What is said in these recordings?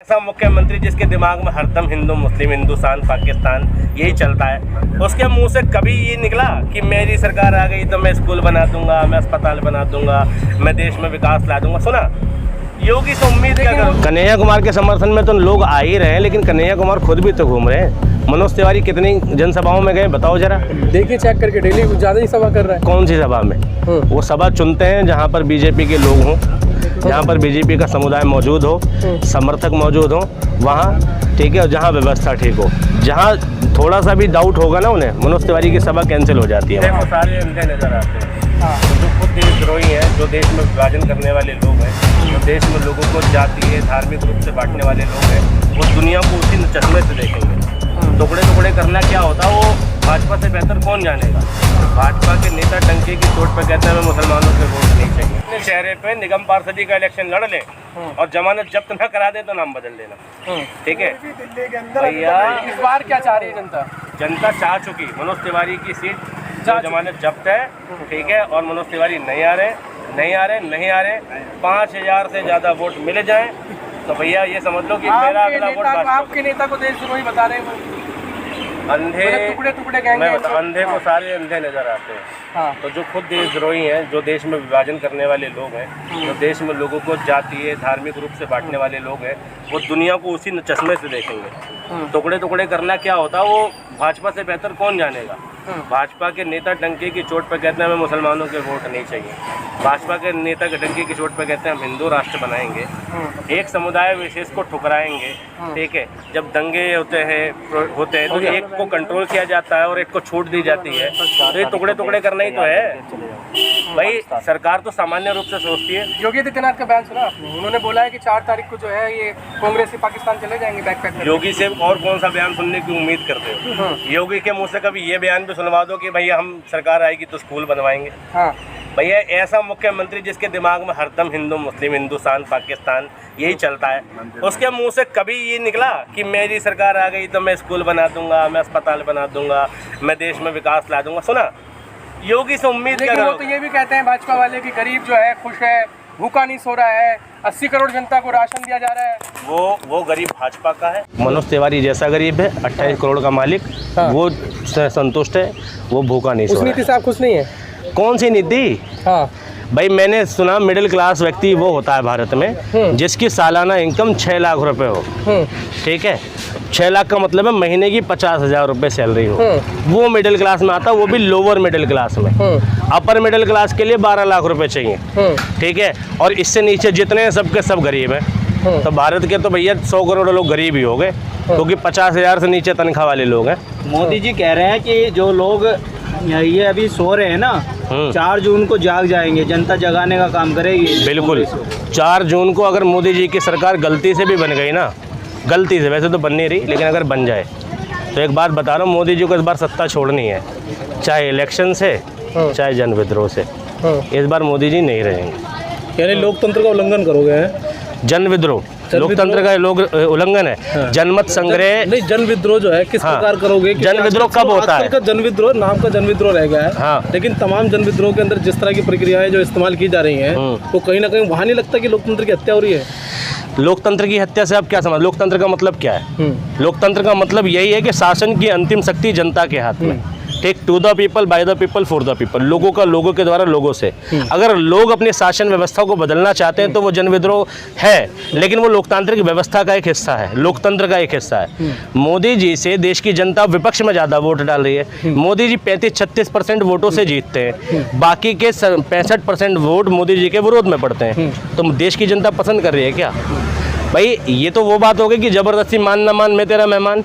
ऐसा मुख्यमंत्री जिसके दिमाग में हरदम हिंदू मुस्लिम हिंदुस्तान पाकिस्तान यही चलता है, उसके मुंह से कभी ये निकला कि मेरी सरकार आ गई तो मैं स्कूल बना दूंगा, मैं अस्पताल बना दूंगा, मैं देश में विकास ला दूंगा? सुना योगी से उम्मीद क्या करूं? कन्हैया कुमार के समर्थन में तो लोग आ ही रहे हैं, लेकिन कन्हैया कुमार खुद भी तो घूम रहे हैं। मनोज तिवारी कितनी जनसभाओं में गए बताओ जरा? देखिए चेक करके, डेली ज़्यादा ही सभा कर रहा है। कौन सी सभा में? वो सभा चुनते हैं जहाँ पर बीजेपी के लोग हों, जहाँ पर बीजेपी का समुदाय मौजूद हो, समर्थक मौजूद हो, वहाँ ठीक है, और जहाँ व्यवस्था ठीक हो। जहाँ थोड़ा सा भी डाउट होगा ना उन्हें, मनोज तिवारी की सभा कैंसिल हो जाती है। वो सारे अंधे नजर आते हैं जो खुद देशद्रोही हैं, जो देश में विभाजन करने वाले लोग हैं, जो देश में लोगों को जातीय धार्मिक रूप से बांटने वाले लोग हैं, वो दुनिया को उसी चश्मे से देखेंगे। टुकड़े टुकड़े करना क्या होता है वो भाजपा से बेहतर कौन जानेगा। भाजपा के नेता डंके की चोट पर कहते हैं हमें मुसलमानों से वोट नहीं चाहिए। अपने चेहरे पे निगम पार्षदी का इलेक्शन लड़ ले और जमानत जब्त न करा दे तो नाम बदल देना, ठीक है भैया। इस बार क्या चाह रही है जनता? जनता चाह चुकी, मनोज तिवारी की सीट जो जमानत जब्त है, ठीक है, और मनोज तिवारी नहीं आ रहे 5000 से ज़्यादा वोट मिल जाएं तो भैया ये समझ लो कि मेरा अगला वोट आपके नेता को देशद्रोही बता रहे हैं। अंधे टुकड़े गैंग मैं बता, अंधे को सारे अंधे नजर आते हैं। हाँ। तो जो खुद देशद्रोही हैं, जो देश में विभाजन करने वाले लोग हैं, जो देश में लोगों को जातीय धार्मिक रूप से बांटने वाले लोग हैं, वो दुनिया को उसी चश्मे से देखेंगे। टुकड़े टुकड़े करना क्या होता है वो भाजपा से बेहतर कौन जानेगा। भाजपा के नेता डंके की चोट पर कहते हैं हमें मुसलमानों के वोट नहीं चाहिए। भाजपा के नेता के डंके की चोट पर कहते हैं हम हिंदू राष्ट्र बनाएंगे, एक समुदाय विशेष को ठुकराएंगे, ठीक है। जब दंगे होते हैं तो एक को कंट्रोल किया जाता है और एक को छूट दी जाती है, तो ये टुकड़े टुकड़े करना ही तो है भाई। सरकार तो सामान्य रूप से सोचती है। योगी आदित्यनाथ का बयान सुना आपने? उन्होंने बोला है कि 4 तारीख को जो है ये कांग्रेस से पाकिस्तान चले जाएंगे बैकपैक में। योगी से और कौन सा बयान सुनने की उम्मीद करते हो? योगी के मुंह से कभी ये बयान भी सुनवा दो कि भैया हम सरकार आएगी तो स्कूल बनवाएंगे। हाँ भैया ऐसा मुख्यमंत्री जिसके दिमाग में हरदम हिंदू मुस्लिम हिंदुस्तान पाकिस्तान यही चलता है, उसके मुंह से कभी ये निकला कि मेरी सरकार आ गई तो मैं स्कूल बना दूंगा, मैं अस्पताल बना दूंगा, मैं देश में विकास ला दूंगा? सुना योगी से उम्मीद क्या करो? वो तो ये भी कहते हैं भाजपा वाले कि गरीब जो है खुश है, भूखा नहीं सो रहा है, 80 करोड़ जनता को राशन दिया जा रहा है। वो गरीब भाजपा का है। मनोज तिवारी जैसा गरीब है, 28 करोड़ का मालिक, हाँ। वो संतुष्ट है, वो भूखा नहीं सो रहा है। उस नीति से आप खुश नहीं है? कौन सी नीति? हाँ भाई मैंने सुना मिडिल क्लास व्यक्ति वो होता है भारत में जिसकी सालाना इनकम 6 लाख रुपए हो, ठीक है। 6 लाख का मतलब है महीने की 50,000 रुपये सैलरी हो, वो मिडिल क्लास में आता है, वो भी लोअर मिडिल क्लास में। अपर मिडिल क्लास के लिए 12 लाख रुपए चाहिए, ठीक है। और इससे नीचे जितने हैं सबके सब गरीब हैं। तो भारत के तो भैया 100 करोड़ लोग गरीब ही हो गए, क्योंकि 50,000 से नीचे तनख्वाह वाले लोग हैं। मोदी जी कह रहे हैं कि जो लोग ये अभी सो रहे हैं ना, 4 जून को जाग जाएंगे, जनता जगाने का काम करेगी। बिल्कुल 4 जून को अगर मोदी जी की सरकार गलती से भी बन गई ना, गलती से, वैसे तो बन नहीं रही, लेकिन अगर बन जाए तो एक बात बता रहा हूँ, मोदी जी को इस बार सत्ता छोड़नी है, चाहे इलेक्शन से चाहे जन विद्रोह से। इस बार मोदी जी नहीं रहेंगे। यानी लोकतंत्र का उल्लंघन करोगे? जन विद्रोह लोकतंत्र का लोग उल्लंघन है। जनमत संग्रह नहीं, जन विद्रोह जो है किस प्रकार करोगे? जन विद्रोह कब होता है? का जन विद्रोह नाम का जन विद्रोह रह गया है, हाँ। लेकिन तमाम जन विद्रोह के अंदर जिस तरह की प्रक्रियाएं जो इस्तेमाल की जा रही हैं, तो कहीं ना कहीं वहाँ नहीं लगता कि लोकतंत्र की हत्या हो रही है? लोकतंत्र की हत्या से आप क्या समझ? लोकतंत्र का मतलब क्या है? लोकतंत्र का मतलब यही है कि शासन की अंतिम शक्ति जनता के हाथ में, take to the people by the people for the people, लोगों का लोगों के द्वारा लोगों से। अगर लोग अपनी शासन व्यवस्था को बदलना चाहते हैं तो वो जन विद्रोह है, लेकिन वो लोकतांत्रिक व्यवस्था का एक हिस्सा है, लोकतंत्र का एक हिस्सा है। मोदी जी से देश की जनता विपक्ष में ज़्यादा वोट डाल रही है। मोदी जी 35-36% वोटों से जीतते हैं, बाकी के 65% वोट मोदी जी के विरोध में पड़ते हैं। तो देश की जनता पसंद कर रही है क्या? भाई ये तो वो बात हो गई कि ज़बरदस्ती मान ना मान मैं तेरा मेहमान,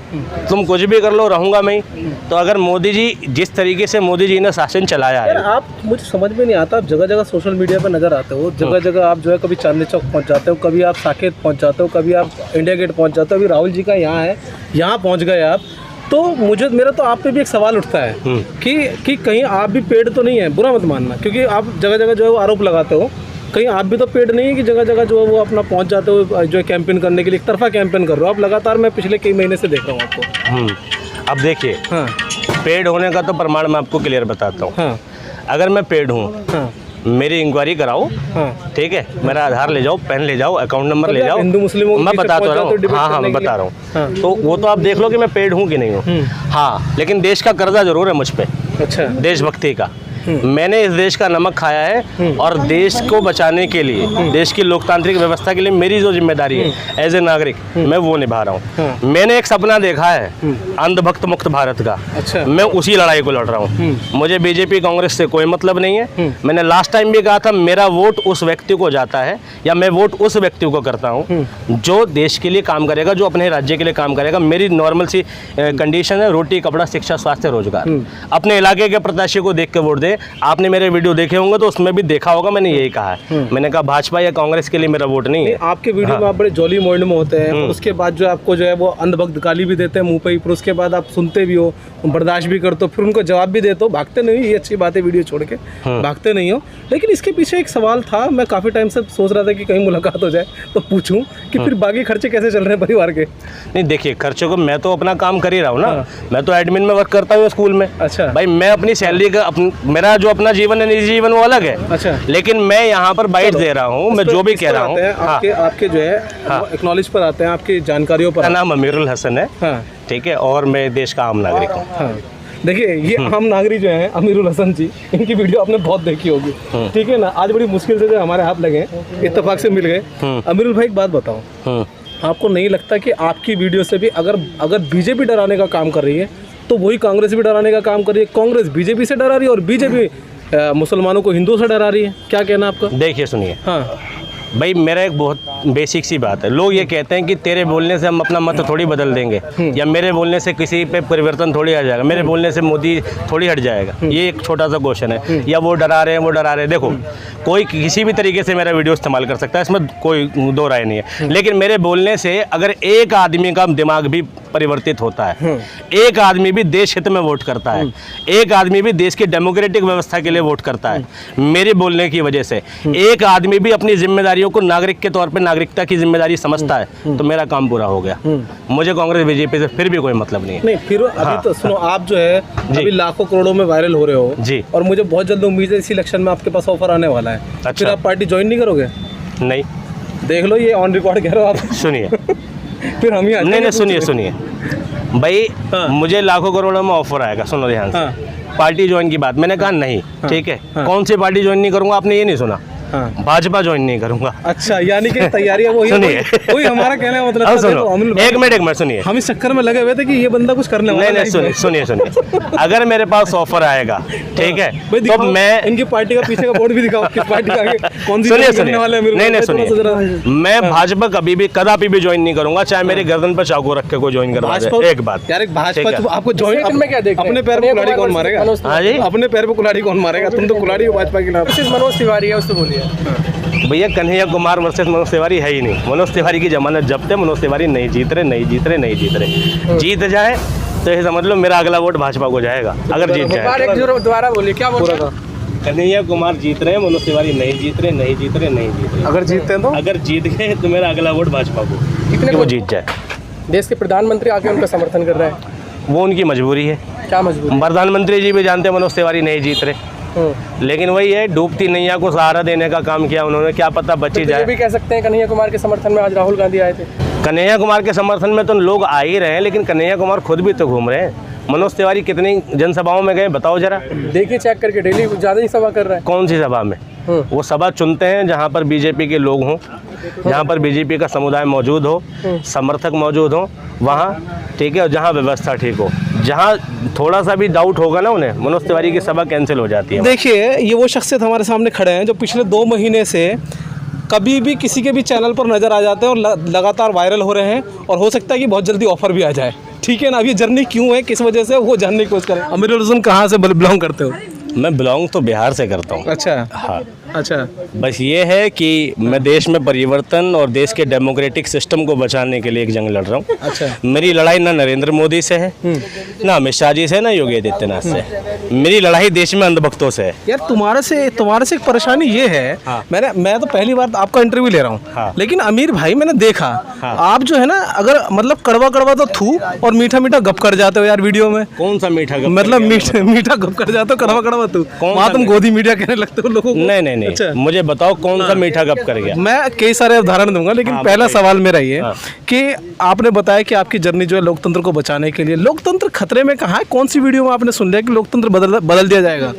तुम कुछ भी कर लो रहूँगा मैं ही। तो अगर मोदी जी जिस तरीके से मोदी जी ने शासन चलाया है, आप मुझे समझ में नहीं आता, आप जगह जगह सोशल मीडिया पर नजर आते हो, जगह जगह आप जो है कभी चांदनी चौक पहुंच जाते हो, कभी आप साकेत पहुंच जाते हो, कभी आप इंडिया गेट पहुंच जाते हो, अभी राहुल जी का यहाँ है, यहाँ पहुँच गए आप। तो मेरा तो आप पे भी एक सवाल उठता है कि कहीं आप भी पेड़ तो नहीं है, बुरा मत मानना, क्योंकि आप जगह जगह जो है वो आरोप लगाते हो, कहीं आप भी तो पेड़ नहीं है कि जगह जगह जो है वो अपना पहुंच जाते हो जो है कैंपेन करने के लिए, एक तरफा कैंपेन कर रहे हो आप लगातार। मैं पिछले कई महीने से देख रहा हूँ आपको। अब देखिए, हाँ। पेड़ होने का तो प्रमाण मैं आपको क्लियर बताता हूँ। हाँ। अगर मैं पेड़ हूँ, हाँ। मेरी इंक्वायरी कराओ, हाँ। ठीक है, मेरा आधार ले जाओ, पेन ले जाओ, अकाउंट नंबर कभी ले आप जाओ, हिंदू मुस्लिमों के मैं बीच बता में तो रहा पहुंच जाते हो हूँ, हाँ debate मैं करने के बता लिए? रहा हूँ। हाँ। तो वो तो आप देख लो कि मैं पेड हूँ कि नहीं हूँ। हाँ, लेकिन देश का कर्जा जरूर है मुझ पे, अच्छा। देशभक्ति का। मैंने इस देश का नमक खाया है और देश को बचाने के लिए, देश की लोकतांत्रिक व्यवस्था के लिए मेरी जो जिम्मेदारी है एज ए नागरिक, मैं वो निभा रहा हूँ। मैंने एक सपना देखा है अंधभक्त मुक्त भारत का, अच्छा। मैं उसी लड़ाई को लड़ रहा हूँ। मुझे बीजेपी कांग्रेस से कोई मतलब नहीं है। मैंने लास्ट टाइम भी कहा था, मेरा वोट उस व्यक्ति को जाता है या मैं वोट उस व्यक्ति को करता हूँ जो देश के लिए काम करेगा, जो अपने राज्य के लिए काम करेगा। मेरी नॉर्मल सी कंडीशन है, रोटी कपड़ा शिक्षा स्वास्थ्य रोजगार। अपने इलाके के प्रत्याशी को देख के वोट दे। आपने मेरे वीडियो देखे होंगे तो उसमें भी देखा होगा, मैंने यही कहा है। मैंने कहा भाजपा या कांग्रेस के लिए मेरा वोट नहीं है। आपके वीडियो में आप बड़े जॉली मोड में होते हैं, और उसके बाद जो आपको जो है वो अंधभक्त गाली भी देते हैं मुंह पे ही, फिर उसके बाद आप सुनते भी हो, बर्दाश्त भी करते हो, फिर उनको जवाब भी देते हो, भागते नहीं हो। ये अच्छी बात है, वीडियो छोड़ के भागते नहीं हो। लेकिन इसके पीछे एक सवाल था, मैं काफ़ी टाइम से सोच रहा था कि कहीं मुलाकात हो जाए तो पूछूं कि फिर बाकी खर्चे कैसे चल रहे हैं परिवार के? नहीं देखिए, खर्चों को मैं तो अपना काम कर ही रहा हूँ ना। मैं तो एडमिन में वर्क करता हूँ स्कूल में। अच्छा। भाई मैं अपनी सैलरी का मेरा जो अपना जीवन है, निजी जीवन, वो अलग है। अच्छा। लेकिन मैं यहाँ पर बाइट दे रहा हूँ, मैं जो भी कह रहा हूँ। आपके जो है एक्नॉलेज पर आते हैं, आपकी जानकारियों पर। मेरा नाम अमीरुल हसन है, हाँ। ठीक है, और मैं देश का आम नागरिक हूँ। हाँ। देखिए, ये आम नागरिक जो है अमीरुल हसन जी, इनकी वीडियो आपने बहुत देखी होगी, ठीक है ना। आज बड़ी मुश्किल से जो हमारे हाथ लगे, इत्तेफाक से मिल गए। अमीरुल भाई एक बात बताओ, आपको नहीं लगता कि आपकी वीडियो से भी अगर बीजेपी डराने का काम कर रही है तो वही कांग्रेस भी डराने का काम कर रही है? कांग्रेस बीजेपी से डरा रही है और बीजेपी मुसलमानों को हिंदुओं से डरा रही है। क्या कहना आपका? देखिए सुनिए, हाँ भाई मेरा एक बहुत बेसिक सी बात है। लोग ये कहते हैं कि तेरे बोलने से हम अपना मत थोड़ी बदल देंगे, या मेरे बोलने से किसी पे परिवर्तन थोड़ी आ जाएगा, मेरे बोलने से मोदी थोड़ी हट जाएगा। ये एक छोटा सा क्वेश्चन है। या वो डरा रहे हैं, वो डरा रहे हैं। देखो, कोई किसी भी तरीके से मेरा वीडियो इस्तेमाल कर सकता है, इसमें कोई दो राय नहीं है। लेकिन मेरे बोलने से अगर एक आदमी का दिमाग भी परिवर्तित होता है, एक आदमी भी देश हित में वोट करता है, एक आदमी भी देश की डेमोक्रेटिक व्यवस्था के लिए वोट करता है, मेरे बोलने की वजह से एक आदमी भी अपनी जिम्मेदारियों को नागरिक के तौर पे नागरिकता की जिम्मेदारी समझता है, तो मेरा काम पूरा हो गया। मुझे कांग्रेस बीजेपी से फिर भी कोई मतलब नहीं है। नहीं, फिर अभी तो सुनो, आप जो है अभी लाखों करोड़ों में वायरल हो रहे हो जी, और मुझे बहुत जल्द उम्मीद है इस इलेक्शन में आपके पास ऑफर आने वाला है। अच्छा। फिर आप पार्टी ज्वाइन नहीं करोगे? नहीं, देख लो, ये ऑन रिकॉर्ड कह रहे हो आप। सुनिए फिर हम ही नहीं, सुनिए भाई, मुझे लाखों करोड़ों में ऑफर आएगा, सुनो ध्यान से। पार्टी ज्वाइन की बात मैंने कहा नहीं, ठीक है। कौन सी पार्टी ज्वाइन नहीं करूंगा, आपने ये नहीं सुना? भाजपा ज्वाइन नहीं करूंगा। अच्छा, यानी कि तैयारियां वही वही हमारा कहने का मतलब सुनो, एक मिनट सुनिए। हम इस चक्कर में लगे हुए थे कि ये बंदा कुछ करने वाला नहीं, सुनिए अगर मेरे पास ऑफर आएगा, ठीक है, तो मैं इनकी पार्टी का पीछे का बोर्ड भी दिखाओ, किस पार्टी का आगे कौन सी सुनिए वाले। नहीं, सुनिए, मैं भाजपा कभी भी कदापि भी ज्वाइन नहीं करूंगा, चाहे मेरी गर्दन पर चाकू रख के कोई ज्वाइन करवा दे। एक बात यार, भाजपा आपको ज्वाइन में क्या देख, अपने पैर पे कुल्हाड़ी कौन मारेगा? हाँ जी, अपने पैर पे कुल्हाड़ी कौन मारेगा? तुम तो कुल्हाड़ी हो भाजपा के नाम। मनोज तिवारी है, उससे बोलिए। भैया, कन्हैया कुमार वर्सेस मनोज तिवारी है ही नहीं। मनोज तिवारी की जमानत जब्त है। मनोज तिवारी नहीं जीत रहे। जीत जाए तो ये समझ लो मेरा अगला वोट भाजपा को जाएगा, अगर जीत जाए। दोबारा बोलिए, क्या बोल रहे हो? कन्हैया कुमार जीत रहे हैं, मनोज तिवारी नहीं जीत रहे। अगर जीतते हैं तो? अगर जीत गए तो मेरा अगला वोट भाजपा को, कि वो जीत जाए। देश के प्रधानमंत्री आके उनका समर्थन कर रहे हैं, वो उनकी मजबूरी है। क्या मजबूरी? प्रधानमंत्री जी भी जानते हैं मनोज तिवारी नहीं जीत रहे, लेकिन वही है, डूबती नैया को सहारा देने का काम किया उन्होंने। क्या पता बची जाए। ये भी कह सकते हैं कन्हैया कुमार के समर्थन में आज राहुल गांधी आए थे। कन्हैया कुमार के समर्थन में तो लोग आ ही रहे हैं, लेकिन कन्हैया कुमार खुद भी तो घूम रहे हैं। मनोज तिवारी कितनी जनसभाओं में गए बताओ जरा? देखिए, चेक करके, डेली ज़्यादा ही सभा कर रहा है। कौन सी सभा में? वो सभा चुनते हैं जहाँ पर बीजेपी के लोग हों, जहाँ पर बीजेपी का समुदाय मौजूद हो, समर्थक मौजूद हो, वहाँ, ठीक है, और जहाँ व्यवस्था ठीक हो। जहाँ थोड़ा सा भी डाउट होगा ना उन्हें, मनोज तिवारी की सभा कैंसिल हो जाती है। देखिए, ये वो शख्सियत हमारे सामने खड़े हैं जो पिछले 2 महीने से कभी भी किसी के भी चैनल पर नज़र आ जाते हैं और लगातार वायरल हो रहे हैं, और हो सकता है कि बहुत जल्दी ऑफर भी आ जाए। ठीक है ना? अब ये जर्नी क्यों है, किस वजह से, वो जानने की कोशिश करें। अमीरुल हसन कहाँ से बिलोंग करते हो? मैं बिलोंग तो बिहार से करता हूँ। अच्छा। हाँ। अच्छा बस ये है कि मैं देश में परिवर्तन और देश के डेमोक्रेटिक सिस्टम को बचाने के लिए एक जंग लड़ रहा हूँ। अच्छा मेरी लड़ाई ना नरेंद्र मोदी से है, ना अमित शाह जी से, ना योगी आदित्यनाथ से। मेरी लड़ाई देश में अंधभक्तों से है। यार तुम्हारे से एक परेशानी ये है, हाँ। मैं तो पहली बार आपका इंटरव्यू ले रहा हूँ, हाँ। लेकिन अमीर भाई मैंने देखा, हाँ। आप जो है ना अगर मतलब कड़वा कड़वा तो थू और मीठा मीठा गप कर जाते हो यार वीडियो में। कौन सा मीठा गप मतलब कर गया? मीठा गप कर जाते हो, कड़वा कड़वा तू। कौन वहाँ सा तुम मीठा? गोदी मीडिया कहने लगते हो लोगों को। नहीं अच्छा। मुझे बताओ कौन सा मीठा गप कर गया। मैं कई सारे उदाहरण दूंगा, लेकिन हाँ, पहला बताइए। सवाल मेरा ये हाँ। कि आपने बताया कि आपकी जर्नी जो है लोकतंत्र को बचाने के लिए, लोकतंत्र खतरे में कहाँ है? कौन सी वीडियो में आपने सुन लिया कि लोकतंत्र बदल दिया जाएगा?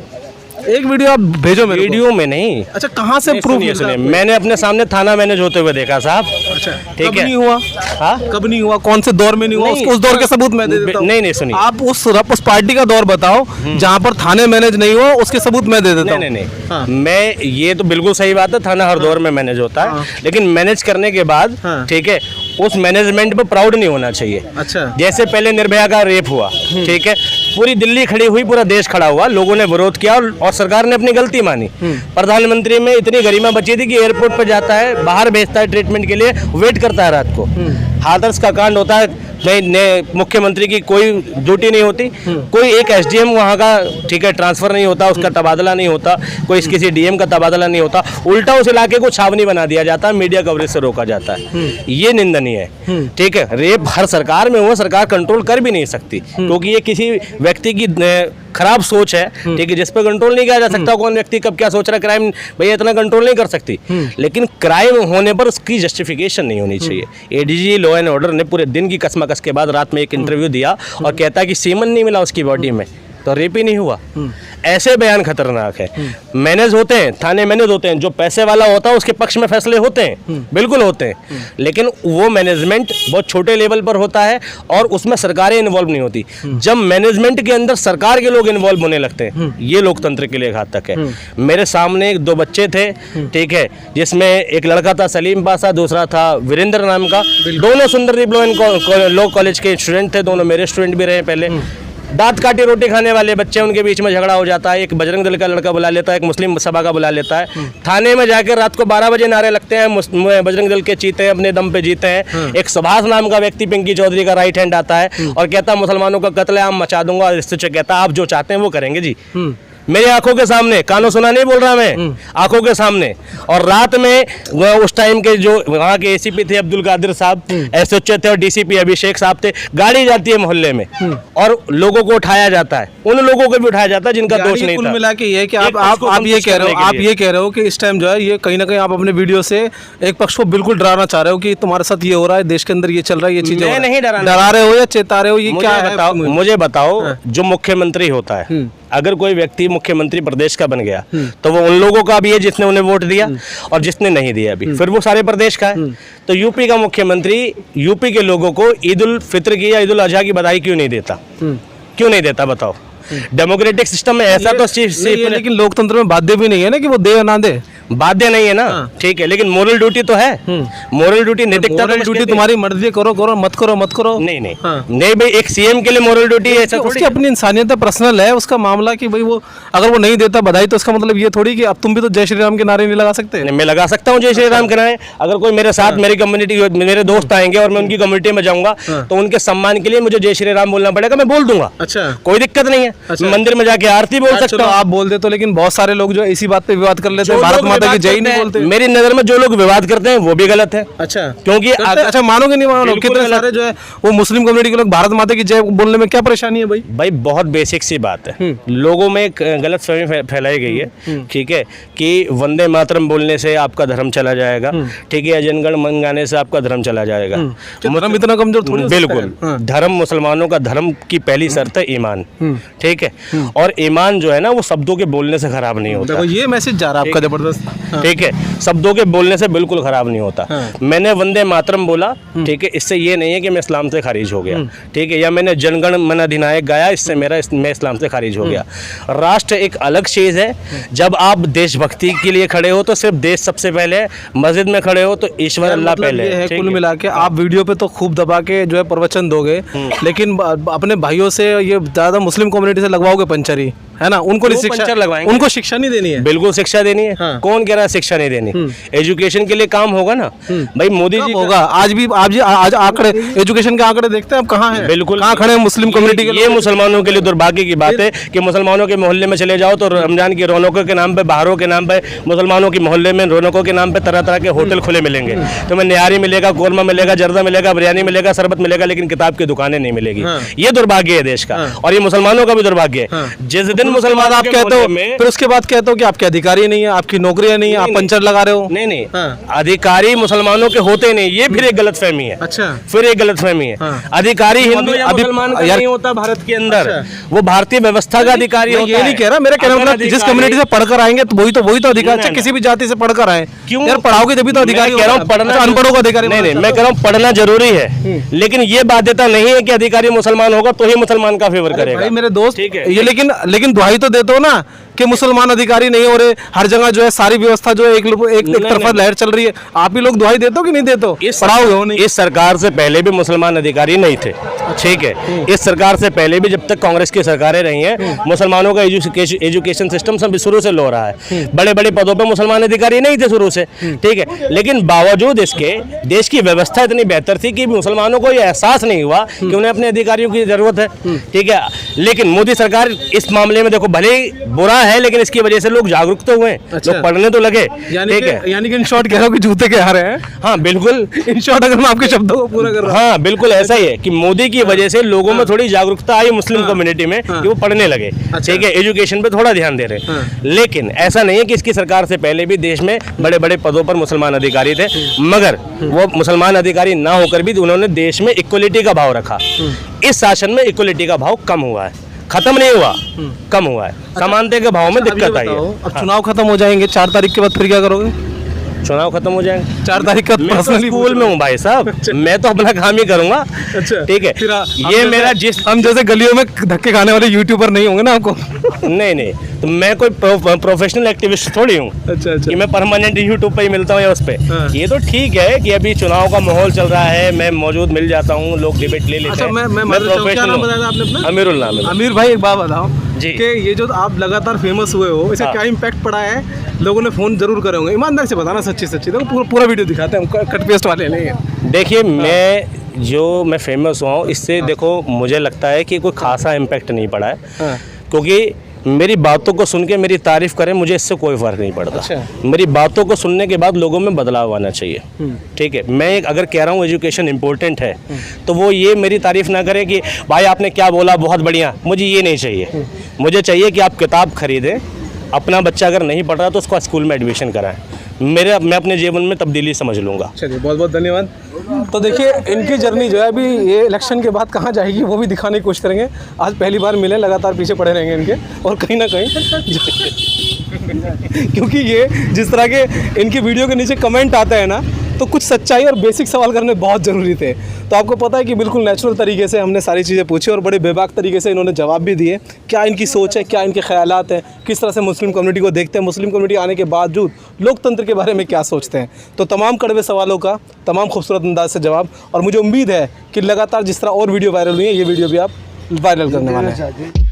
एक वीडियो आप भेजो मेरे को। वीडियो में नहीं। अच्छा, कहाँ से प्रूफ? सुनिए, मैंने अपने सामने थाना मैनेज होते हुए देखा साहब। अच्छा, ठीक कब है। नहीं हुआ? हाँ? कब नहीं हुआ? कौन से दौर में नहीं हुआ? नहीं, उस दौर के सबूत मैं दे देता हूँ। नहीं सुनिए, आप उस पार्टी का दौर बताओ जहाँ पर थाने मैनेज नहीं हुआ, उसके सबूत मैं दे देता हूँ। नहीं हाँ। मैं, ये तो बिल्कुल सही बात है, थाना हर दौर में मैनेज होता है। हाँ। लेकिन मैनेज करने के बाद हाँ। ठीक है, उस मैनेजमेंट पे प्राउड नहीं होना चाहिए। अच्छा। जैसे पहले निर्भया का रेप हुआ, ठीक है, पूरी दिल्ली खड़ी हुई, पूरा देश खड़ा हुआ, लोगों ने विरोध किया और सरकार ने अपनी गलती मानी। प्रधानमंत्री में इतनी गरिमा बची थी कि एयरपोर्ट पर जाता है, बाहर भेजता है ट्रीटमेंट के लिए, वेट करता है रात को। हाथरस का कांड होता है, मुख्यमंत्री की कोई ड्यूटी नहीं होती, कोई एक एसडीएम वहाँ का ठीक है ट्रांसफर नहीं होता, उसका तबादला नहीं होता, कोई किसी डीएम का तबादला नहीं होता, उल्टा उस इलाके को छावनी बना दिया जाता है, मीडिया कवरेज से रोका जाता है। ये निंदनीय है। ठीक है, रेप हर सरकार में हुआ, सरकार कंट्रोल कर भी नहीं सकती, क्योंकि ये किसी व्यक्ति की खराब सोच है, ठीक है, जिस पर कंट्रोल नहीं किया जा सकता। कौन व्यक्ति कब क्या सोच रहा है, क्राइम भैया इतना कंट्रोल नहीं कर सकती। लेकिन क्राइम होने पर उसकी जस्टिफिकेशन नहीं होनी चाहिए। एडीजी लॉ एंड ऑर्डर ने पूरे दिन की कसमकस के बाद रात में एक इंटरव्यू दिया और कहता है कि सीमन नहीं मिला उसकी बॉडी में, तो रेप ही नहीं हुआ। ऐसे बयान खतरनाक है। मैनेज होते हैं, थाने मैनेज होते हैं, जो पैसे वाला होता है उसके पक्ष में फैसले होते हैं, बिल्कुल होते हैं, लेकिन वो मैनेजमेंट बहुत छोटे लेवल पर होता है और उसमें सरकारें इन्वॉल्व नहीं होती। जब मैनेजमेंट के अंदर सरकार के लोग इन्वॉल्व होने लगते हैं, ये लोकतंत्र के लिए घातक है। मेरे सामने एक दो बच्चे थे, ठीक है, जिसमें एक लड़का था सलीम पासा, दूसरा था वीरेंद्र नाम का, दोनों सुंदरदीप लॉ कॉलेज के स्टूडेंट थे, दोनों मेरे स्टूडेंट भी रहे पहले। दांत काटी रोटी खाने वाले बच्चे, उनके बीच में झगड़ा हो जाता है, एक बजरंग दल का लड़का बुला लेता है, एक मुस्लिम सभा का बुला लेता है, थाने में जाकर रात को 12 बजे नारे लगते हैं, बजरंग दल के चीते अपने दम पे जीते हैं। एक सुभाष नाम का व्यक्ति पिंकी चौधरी का राइट हैंड आता है और कहता मुसलमानों का कत्लेआम मचा दूंगा, और इससे कहता आप जो चाहते हैं वो करेंगे जी, मेरे आंखों के सामने, कानों सुना नहीं बोल रहा मैं, आंखों के सामने। और रात में उस टाइम के जो वहाँ के एसीपी थे अब्दुल कादिर साहब, एसएचओ थे, और डीसीपी अभिषेक साहब थे, गाड़ी जाती है मोहल्ले में और लोगों को उठाया जाता है, उन लोगों को भी उठाया जाता है जिनका दोष नहीं कुल था। मिला के ये है कि एक पक्ष को आप ये संतुष्ट कह रहे हो, करने आप के लिए। ये कह रहे हो कि इस टाइम जो है ये कहीं ना कहीं आप अपने वीडियो से एक पक्ष को बिल्कुल डराना चाह रहे हो कि तुम्हारे साथ ये हो रहा है, देश के अंदर ये चल रहा है, ये चीजें मैं नहीं डराना। डरा रहे हो या चेता रहे हो, ये क्या है? मुझे बताओ, जो मुख्यमंत्री होता है, अगर कोई व्यक्ति मुख्यमंत्री प्रदेश का बन गया तो वो उन लोगों का भी है जिसने उन्हें वोट दिया और जिसने नहीं दिया भी, फिर वो सारे प्रदेश का है। तो यूपी का मुख्यमंत्री यूपी के लोगों को ईद उल फित्र की या ईद उल अजहा की बधाई क्यों नहीं देता? क्यों नहीं देता बताओ? डेमोक्रेटिक सिस्टम में ऐसा तो लेकिन लोकतंत्र में बाध्य भी नहीं है ना कि वो दे या ना दे। बाध्य नहीं है ना, ठीक है, लेकिन मोरल ड्यूटी तो है। मोरल ड्यूटी, नैतिकता मोरल ड्यूटी तुम्हारी मर्जी, करो करो, मत करो मत करो। नहीं नहीं हाँ। नहीं भाई, एक सीएम के लिए मोरल ड्यूटी ऐसा थोड़ी उसकी अपनी इंसानियत है, पर्सनल है उसका मामला कि भाई वो अगर वो नहीं देता बधाई तो इसका मतलब ये थोड़ी कि अब तुम भी तो जय श्री राम के नारे नहीं लगा सकते। नहीं, मैं लगा सकता हूँ जय श्री राम के नारे। अगर कोई मेरे साथ मेरी कम्युनिटी, मेरे दोस्त आएंगे और मैं उनकी कम्युनिटी में जाऊंगा तो उनके सम्मान के लिए मुझे जय श्री राम बोलना पड़ेगा, मैं बोल दूंगा। अच्छा, कोई दिक्कत नहीं है। मंदिर में जाके आरती बोल सकता चलो हूँ। आप बोल दे तो, लेकिन बहुत सारे लोग जो इसी बात पे विवाद कर लेते हैं, जो भारत लोग माता की विवाद जय करते नहीं हैं, बोलते। मेरी नजर में जो लोग विवाद करते हैं वो भी गलत है। अच्छा, क्योंकि अच्छा मानोगे नहीं मानोगे, बिल्कुल कितने गलत। सारे जो है वो मुस्लिम कम्युनिटी के लोग भारत माता की जय बोलने में क्या परेशानी है भाई? भाई बहुत बेसिक सी बात है, लोगों में एक गलत फहमी फैलाई गई है, ठीक है, कि वंदे मातरम बोलने से आपका धर्म चला जाएगा, ठीक है, जनगण मन गाने से आपका धर्म चला जाएगा। धर्म इतना कमजोर थोड़ी हो सकता है। बिल्कुल, धर्म, मुसलमानों का धर्म की पहली शर्त है ईमान, ठीक है, और ईमान जो है ना वो शब्दों के बोलने से खराब नहीं होता। देखो ये मैसेज जा रहा है आपका जबरदस्त। ठीक है, शब्दों के बोलने से बिल्कुल खराब नहीं होता। मैंने वंदे मातरम बोला, ठीक है, इससे ये नहीं है कि मैं इस्लाम से खारिज हो गया, ठीक है, या मैंने जनगण मन अधिनायक गाया, इससे मैं इस्लाम से खारिज हो गया। राष्ट्र एक अलग चीज है। जब आप देशभक्ति के लिए खड़े हो तो सिर्फ देश सबसे पहले है, मस्जिद में खड़े हो तो ईश्वर अल्लाह मतलब पहले ये है। ठीक कुल है? मिला के आप वीडियो पे तो खूब दबा के जो है प्रवचन दोगे, लेकिन अपने भाइयों से ये ज्यादा मुस्लिम कम्युनिटी से लगवाओगे पंचरी, है ना, उनको नहीं वो शिक्षा पंचर लगवाएंगे। उनको शिक्षा नहीं देनी है। बिल्कुल शिक्षा देनी है। हाँ। कौन कह रहा है शिक्षा नहीं देनी? एजुकेशन के लिए काम होगा ना भाई। मोदी जी होगा आज आंकड़े, एजुकेशन के आंकड़े देखते हैं आप कहाँ हैं? बिल्कुल कहाँ खड़े हैं मुस्लिम कम्युनिटी के ये मुसलमानों के लिए दुर्भाग्य की बात है कि मुसलमानों के मोहल्ले में चले जाओ तो रमजान की रौनकों के नाम पे, बहारों के नाम पे, मुसलमानों के मोहल्ले में रौनकों के नाम पे तरह तरह के होटल खुले मिलेंगे। तुम्हें निहारी मिलेगा, कोरमा मिलेगा, जर्दा मिलेगा, बिरयानी मिलेगा, शरबत मिलेगा, लेकिन किताब की दुकानें नहीं मिलेगी। ये दुर्भाग्य है देश का, और ये मुसलमानों का भी दुर्भाग्य है। जिस दिन मुसलमान आप कहते हो, फिर उसके बाद कहते हो कि आपके अधिकारी नहीं है, आपकी नौकरियां नहीं है, आप पंचर लगा रहे हो। नहीं अधिकारी मुसलमानों के होते नहीं, ये फिर एक गलतफहमी है। अच्छा, फिर एक गलतफहमी है। अधिकारी हिंदू या मुसलमान का नहीं होता भारत के अंदर, वो भारतीय व्यवस्था का अधिकारी होता है। ये नहीं कह रहा, मेरा कहना मतलब जिस कम्युनिटी से पढ़कर आएंगे तो वही तो अधिकार, चाहे किसी भी जाति से पढ़कर आए। क्यों यार पढ़ाओगे तभी तो अधिकारी कह रहा हूँ पढ़ना, अनपढ़ों का अधिकारी नहीं मैं कह रहा हूँ पढ़ना जरूरी है, लेकिन ये बाध्यता नहीं है कि अधिकारी मुसलमान होगा तो ही मुसलमान का फेवर करेगा। भाई मेरे दोस्त, ठीक है ये लेकिन दुहाई तो देते हो ना कि मुसलमान अधिकारी नहीं हो रहे, हर जगह जो है सारी व्यवस्था जो है एक तरफा लहर चल रही है। आप ही लोग दुहाई देते हो कि नहीं देते हो? पढ़ाओगे हो नहीं? इस सरकार से पहले भी मुसलमान अधिकारी नहीं थे, ठीक है। इस सरकार से पहले भी जब तक कांग्रेस की सरकारें रही हैं, मुसलमानों का एजुकेशन सिस्टम सब शुरू से लो रहा है। बड़े बड़े पदों पे मुसलमान अधिकारी नहीं थे शुरू से, ठीक है। लेकिन बावजूद इसके देश की व्यवस्था इतनी बेहतर थी कि मुसलमानों को यह एहसास नहीं हुआ कि उन्हें अपने अधिकारियों की जरूरत है, ठीक है। लेकिन मोदी सरकार इस मामले में देखो भले ही बुरा है, लेकिन इसकी वजह से लोग जागरूक तो हुए, लोग पढ़ने तो लगे, ठीक है। यानी कि इन शॉर्ट कह रहा हूँ कि जूते के हारे हैं। हाँ बिल्कुल, इन शॉर्ट अगर मैं आपके शब्दों को पूरा कर रहा हूँ, हाँ बिल्कुल ऐसा ही है कि मोदी की वजह से लोगों में थोड़ी जागरूकता आई मुस्लिम कम्युनिटी में कि वो पढ़ने लगे, ठीक है, एजुकेशन पे थोड़ा ध्यान दे रहे। लेकिन ऐसा नहीं है कि इसकी सरकार से पहले भी देश में बड़े बड़े पदों पर मुसलमान अधिकारी थे, मगर वो मुसलमान अधिकारी ना होकर भी उन्होंने देश में इक्वलिटी का भाव रखा। इस शासन में इक्वलिटी का भाव कम हुआ है, खत्म नहीं हुआ, कम हुआ है। समानता के भाव में दिक्कत आई है। अब चुनाव खत्म हो जाएंगे 4 तारीख के बाद, फिर क्या करोगे? चुनाव खत्म हो जाएंगे 4 तारीख का मैं तो पर्सनली स्कूल में हूँ भाई साहब, मैं तो अपना काम ही करूंगा, ठीक है। ये मेरा हम जैसे गलियों में धक्के खाने वाले यूट्यूबर नहीं होंगे ना आपको? नहीं तो मैं कोई प्रोफेशनल एक्टिविस्ट थोड़ी हूँ कि मैं परमानेंट यूट्यूब पे ही मिलता हूँ या उस पे। ये तो ठीक है कि अभी चुनाव का माहौल चल रहा है, मैं मौजूद मिल जाता हूँ, लोग डिबेट ले लेते हैं। मैं प्रोफेशनल हूँ। अमीरुल नाम है। अमीर भाई एक बात बताओ जी कि ये जो आप लगातार फेमस हुए हो, इसका क्या इम्पैक्ट पड़ा है? लोगों ने फोन जरूर करे होंगे, ईमानदार से बताना, सच्ची देखो पूरा वीडियो दिखाते हैं, कट पेस्ट वाले नहीं है। देखिए मैं फेमस हुआ हूँ, इससे देखो मुझे लगता है कि कोई खासा इम्पैक्ट नहीं पड़ा है, क्योंकि मेरी बातों को सुन के मेरी तारीफ करें, मुझे इससे कोई फ़र्क नहीं पड़ता। मेरी बातों को सुनने के बाद लोगों में बदलाव आना चाहिए, ठीक है। मैं अगर कह रहा हूँ एजुकेशन इम्पोर्टेंट है, तो वो ये मेरी तारीफ ना करे कि भाई आपने क्या बोला बहुत बढ़िया, मुझे ये नहीं चाहिए। मुझे चाहिए कि आप किताब खरीदें, अपना बच्चा अगर नहीं पढ़ रहा तो उसको स्कूल में एडमिशन कराएं। मैं अपने जीवन में तब्दीली समझ लूँगा। चलिए बहुत बहुत धन्यवाद। तो देखिए इनकी जर्नी जो है अभी ये इलेक्शन के बाद कहाँ जाएगी वो भी दिखाने की कोशिश करेंगे। आज पहली बार मिले, लगातार पीछे पड़े रहेंगे इनके, और कहीं ना कहीं क्योंकि ये जिस तरह के इनकी वीडियो के नीचे कमेंट आते हैं ना, तो कुछ सच्चाई और बेसिक सवाल करने बहुत ज़रूरी थे। तो आपको पता है कि बिल्कुल नेचुरल तरीके से हमने सारी चीज़ें पूछी और बड़े बेबाक तरीके से इन्होंने जवाब भी दिए। क्या इनकी सोच है, क्या इनके ख्यालात हैं, किस तरह से मुस्लिम कम्युनिटी को देखते हैं, मुस्लिम कम्युनिटी आने के बावजूद लोकतंत्र के बारे में क्या सोचते हैं। तो तमाम कड़वे सवालों का तमाम खूबसूरत अंदाज से जवाब, और मुझे उम्मीद है कि लगातार जिस तरह और वीडियो वायरल हुई है, ये वीडियो भी आप वायरल करने वाले हैं।